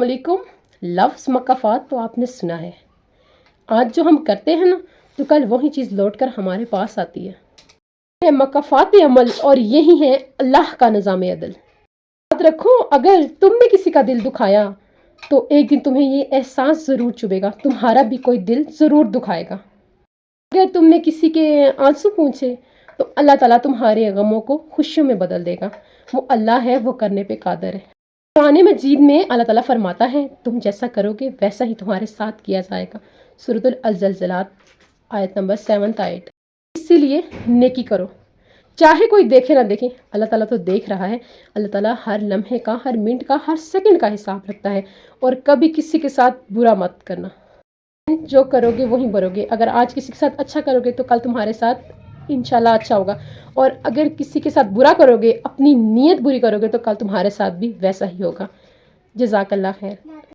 अस्सलामुअलैकुम। लफ्ज़ मकाफ़ात तो आपने सुना है। आज जो हम करते हैं ना, तो कल वही चीज़ लौट कर हमारे पास आती है मकाफ़ात अमल, और यही है अल्लाह का निज़ाम अदल। याद रखो, अगर तुमने किसी का दिल दुखाया तो एक दिन तुम्हें ये एहसास ज़रूर चुभेगा, तुम्हारा भी कोई दिल ज़रूर दुखाएगा। अगर तुमने किसी के आंसू पूछे तो अल्लाह ताला तुम्हारे गमों को खुशियों में बदल देगा। वो अल्लाह है, वो करने पे कादिर है। कुरान मजीद में अल्लाह ताला फरमाता है, तुम जैसा करोगे वैसा ही तुम्हारे साथ किया जाएगा। सूरतुल अल-ज़लज़लात आयत नंबर 7 आयत। इसीलिए नेकी करो, चाहे कोई देखे ना देखे, अल्लाह ताला तो देख रहा है। अल्लाह ताला हर लम्हे का, हर मिनट का, हर सेकंड का हिसाब रखता है। और कभी किसी के साथ बुरा मत करना, जो करोगे वही भरोगे। अगर आज किसी के साथ अच्छा करोगे तो कल तुम्हारे साथ इंशाल्लाह अच्छा होगा, और अगर किसी के साथ बुरा करोगे, अपनी नीयत बुरी करोगे, तो कल तुम्हारे साथ भी वैसा ही होगा। जज़ाकल्लाह खैर।